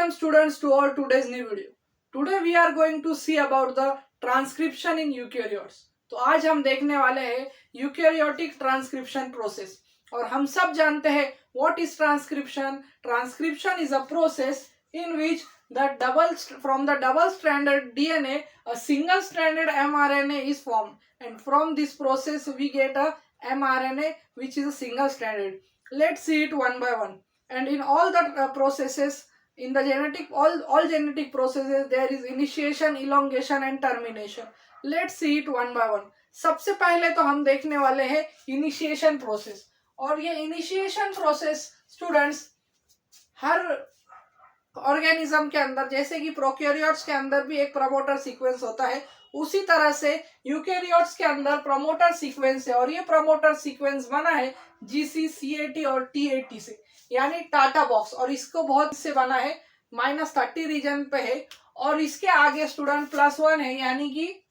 Welcome students to our today's new video. Today we are going to see about the transcription in eukaryotes. तो आज हम देखने वाले हैं यूकैरियोटिक ट्रांसक्रिप्शन प्रोसेस। और हम सब जानते हैं what is transcription. Transcription is a process in which from the double stranded DNA a single stranded mRNA is formed, and from this process we get a mRNA which is a single stranded. Let's see it one by one. And in all the processes, in the genetic all genetic processes, there is initiation, elongation and termination. Let's see it one by one. सबसे पहले तो हम देखने वाले हैं initiation process. और ये initiation process students हर organism के अंदर, जैसे कि प्रोकैरियोट्स के अंदर भी एक प्रमोटर सीक्वेंस होता है, उसी तरह से यूकैरियोट्स के अंदर प्रमोटर सीक्वेंस है। और ये प्रमोटर सीक्वेंस बना है जीसी, सीएटी और टीएटी से, यानी टाटा बॉक्स। और इसको बहुत से बना है -30 रीजन पे है। और इसके आगे स्टूडेंट +1 है, यानी कि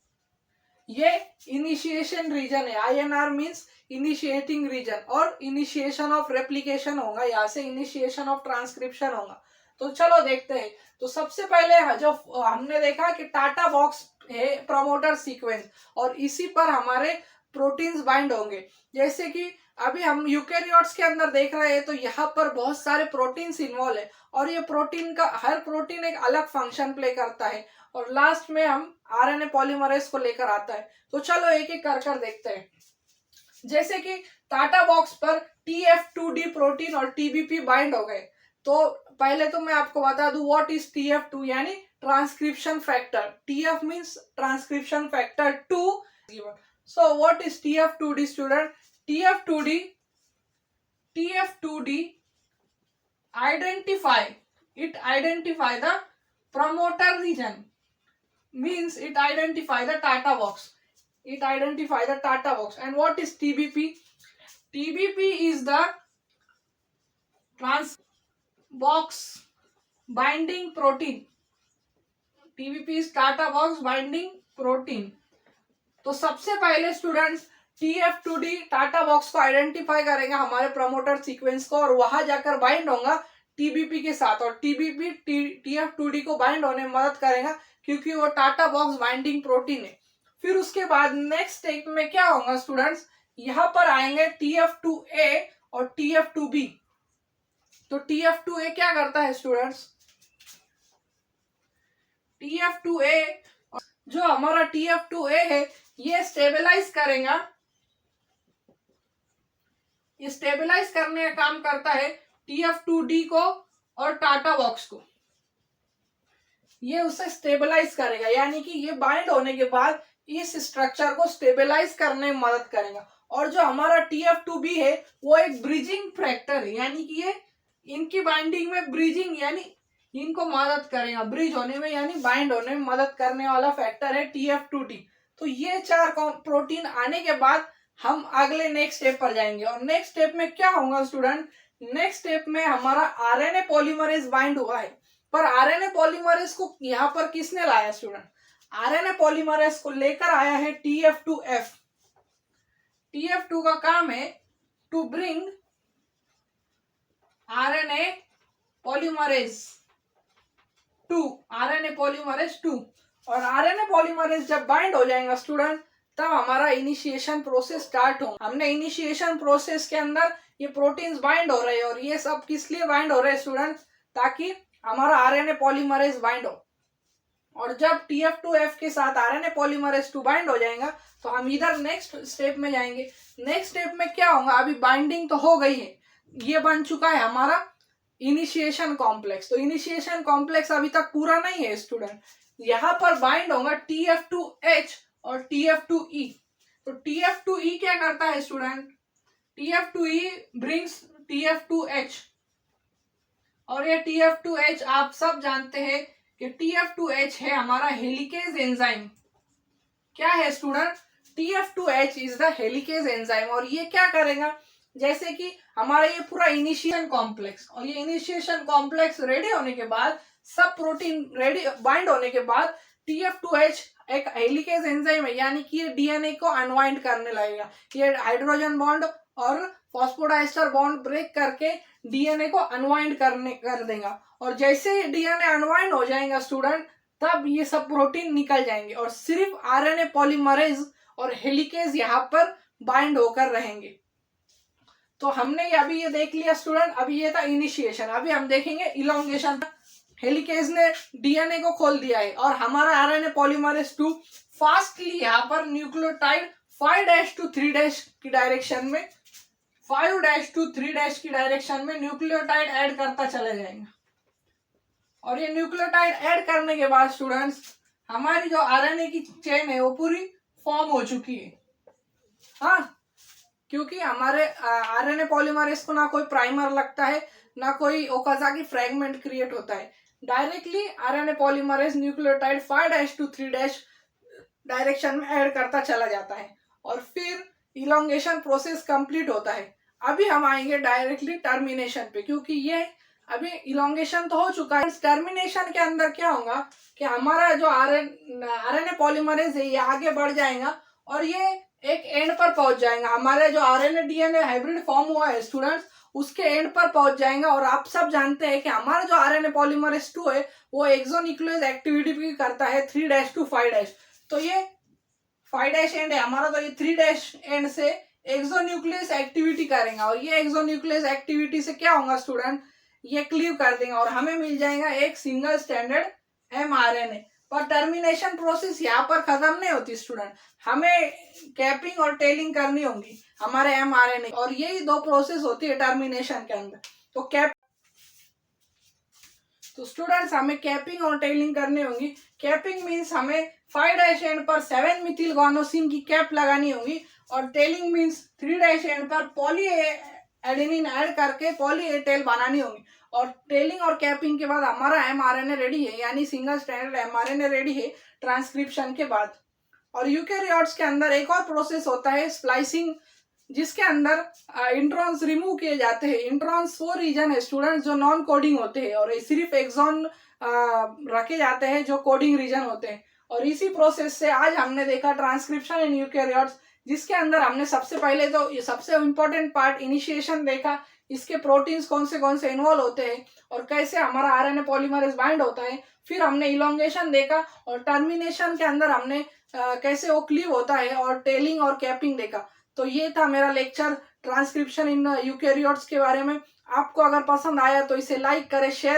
ये इनिशिएशन रीजन है। INR मीन्स इनिशिएटिंग रीजन, और इनिशिएशन ऑफ रेप्लिकेशन होगा, यहाँ से इनिशिएशन ऑफ ट्रांसक्रिप्शन होगा। तो चलो देखते हैं। तो सबसे पहले जो हमने देखा कि टाटा बॉक्स है प्रमोटर सीक्वेंस, और इसी पर हमारे प्रोटीन्स बाइंड होंगे। जैसे कि अभी हम यूकैरियोट्स के अंदर देख रहे हैं, तो यहाँ पर बहुत सारे प्रोटीन्स इन्वॉल्व है, और ये प्रोटीन का हर प्रोटीन एक अलग फंक्शन प्ले करता है। और लास्ट में हम RNA पॉलीमरेज को लेकर आता है। तो चलो एक एक कर देखते हैं। जैसे कि टाटा बॉक्स पर TF2D प्रोटीन और TBP बाइंड हो गए। तो पहले तो मैं आपको बता दूं व्हाट इज TF2, यानी transcription factor. TF means transcription factor 2 given. So what is TF2D student? TF2D identify the promoter region, means it identify the Tata box. And what is TBP? TBP is the trans box binding protein. TBP is Tata box binding protein. तो सबसे पहले students TF2D TATA box को identify करेगा हमारे promoter sequence को, और वहां जाकर बाइंड होगा TBP के साथ। और TBP TF2D को बाइंड होने में मदद करेगा, क्योंकि वो टाटा बॉक्स बाइंडिंग प्रोटीन है। फिर उसके बाद नेक्स्ट स्टेप में क्या होगा स्टूडेंट्स, यहाँ पर आएंगे TF2A और TF2B। तो TF2A क्या करता है स्टूडेंट्स? TF2A, जो हमारा TF2A है, ये स्टेबलाइज करेगा। ये स्टेबलाइज करने का काम करता है TF2D को और टाटा बॉक्स को। ये उसे स्टेबलाइज करेगा, यानी कि ये बाइंड होने के बाद इस स्ट्रक्चर को स्टेबलाइज करने में मदद करेगा। और जो हमारा TF2B है, वो एक ब्रिजिंग फैक्टर है, यानी कि ये इनकी बाइंडिंग में ब्रिजिंग, यानी इनको मदद करेगा ब्रिज होने में, यानी बाइंड होने में मदद करने वाला फैक्टर है TF2D। तो ये 4 प्रोटीन आने के बाद हम अगले नेक्स्ट स्टेप पर जाएंगे। और नेक्स्ट स्टेप में क्या होगा स्टूडेंट? नेक्स्ट स्टेप में हमारा RNA पॉलीमरेज बाइंड हुआ है, पर RNA पॉलीमरेज को यहाँ पर किसने लाया स्टूडेंट? RNA पॉलीमरेज को लेकर आया है TF2F। TF2 का काम है टू ब्रिंग RNA पॉलीमरेज 2। और RNA पॉलीमरेज जब बाइंड हो जाएगा स्टूडेंट, तब हमारा इनिशिएशन प्रोसेस स्टार्ट हो। हमने इनिशिएशन प्रोसेस के अंदर ये प्रोटीन्स बाइंड हो रहे हैं, और ये सब किस लिए बाइंड हो रहे हैं स्टूडेंट? ताकि हमारा RNA पॉलीमरेज बाइंड हो। और जब TF2F के साथ RNA पॉलीमरेज 2 बाइंड हो जाएगा, तो हम इधर नेक्स्ट स्टेप में जाएंगे। नेक्स्ट स्टेप में क्या होगा? अभी बाइंडिंग तो हो गई है, ये बन चुका है हमारा इनिशिएशन कॉम्प्लेक्स। तो इनिशिएशन कॉम्प्लेक्स अभी तक पूरा नहीं है स्टूडेंट। यहाँ पर बाइंड होगा TF2H और TF2E। तो TF2E क्या करता है स्टूडेंट? TF2E brings TF2H। और ये TF2H आप सब जानते हैं कि TF2H है हमारा हेलिकेज एंजाइम। क्या है student? TF2H is the helicase enzyme. और ये क्या करेगा? जैसे कि हमारा ये पूरा इनिशिएशन कॉम्प्लेक्स, और ये इनिशिएशन कॉम्प्लेक्स रेडी होने के बाद, सब प्रोटीन रेडी बाइंड होने के बाद, TF2H एक हेलिकेज एंजाइम है, यानी कि ये DNA को अनवाइंड करने लगेगा। ये हाइड्रोजन बॉन्ड और फॉस्फोडाइस्टर बॉन्ड ब्रेक करके डीएनए को अनवाइंड कर देगा। और जैसे ही डीएनए अनवाइंड हो जाएगा स्टूडेंट, तब ये सब प्रोटीन निकल जाएंगे और सिर्फ आरएनए पॉलीमरेज और हेलिकेज यहाँ पर बाइंड होकर रहेंगे। तो हमने अभी ये देख लिया स्टूडेंट, अभी ये था इनिशिएशन। अभी हम देखेंगे इलोंगेशन। हेलिकेज ने डीएनए को खोल दिया है और हमारा आरएनए पॉलीमरेज 2 फास्टली यहाँ पर न्यूक्लियोटाइड 5' to 3' की डायरेक्शन में 5' to 3' की डायरेक्शन में न्यूक्लियोटाइड ऐड करता चले जाएंगे। और ये न्यूक्लियोटाइड ऐड करने के बाद स्टूडेंट्स हमारी जो आरएनए की चेन है वो पूरी फॉर्म हो चुकी है। हाँ, क्योंकि हमारे आरएनए पॉलीमरेज को ना कोई प्राइमर लगता है, ना कोई ओकाजाकी फ्रैगमेंट क्रिएट होता है। Directly RNA polymerase nucleotide 5' to 3' direction में ऐड करता चला जाता है और फिर इलोंगेशन प्रोसेस कंप्लीट होता है। अभी हम आएंगे डायरेक्टली टर्मिनेशन पे, क्योंकि ये अभी इलोंगेशन तो हो चुका है। टर्मिनेशन के अंदर क्या होगा कि हमारा जो आरएनए पॉलीमरेज है ये आगे बढ़ जाएगा और ये एक एंड पर पहुंच जाएगा। हमारे जो आरएनए डीएनए हाइब्रिड फॉर्म हुआ है स्टूडेंट्स, उसके एंड पर पहुंच जाएगा। और आप सब जानते हैं कि हमारा जो आरएनए पॉलीमरेज 2 है वो एक्सोन्यूक्लियस एक्टिविटी भी करता है 3' to 5'। तो ये 5' एंड है हमारा, तो ये 3' एंड से एक्सोन्यूक्लियस एक्टिविटी करेगा और ये एक्सोन्यूक्लियस एक्टिविटी से क्या होगा स्टूडेंट, ये क्लीव कर देंगे और हमें मिल जाएगा एक सिंगल स्टैंडर्ड एमआरएनए। पर टर्मिनेशन प्रोसेस यहाँ पर खत्म नहीं होती स्टूडेंट, हमें कैपिंग और टेलिंग करनी होगी हमारे एमआरएनए, और यही दो प्रोसेस होती है टर्मिनेशन के अंदर। तो स्टूडेंट्स हमें कैपिंग और टेलिंग करनी होगी। कैपिंग मीन्स हमें 5' एंड पर 7 मिथिल गुआनोसिन की कैप लगानी होगी और टेलिंग मीन्स 3' एंड पर पॉली एडेनिन ऐड करके पॉली ए टेल बनानी होगी। और टेलिंग और कैपिंग के बाद हमारा एमआरएनए रेडी है, यानी सिंगल स्टैंडर्ड एमआरएनए रेडी है ट्रांसक्रिप्शन के बाद। और यूकेरियोट्स के अंदर एक और प्रोसेस होता है स्प्लाइसिंग, जिसके अंदर इंट्रॉन्स रिमूव किए जाते हैं। इंट्रॉन्स वो रीजन है स्टूडेंट्स जो नॉन कोडिंग होते हैं और सिर्फ एक्सॉन रखे जाते हैं जो कोडिंग रीजन होते हैं। और इसी प्रोसेस से आज हमने देखा ट्रांसक्रिप्शन इन यूकेरियोट्स, जिसके अंदर हमने सबसे पहले तो ये सबसे इम्पोर्टेंट पार्ट इनिशिएशन देखा, इसके प्रोटीन्स कौन से इन्वॉल्व होते हैं और कैसे हमारा आरएनए पॉलीमरेज बाइंड होता है। फिर हमने इलोंगेशन देखा और टर्मिनेशन के अंदर हमने कैसे वो क्लीव होता है और टेलिंग और कैपिंग देखा। तो ये था मेरा लेक्चर ट्रांसक्रिप्शन इन यूकेरियोट्स के बारे में। आपको अगर पसंद आया तो इसे लाइक करें, शेयर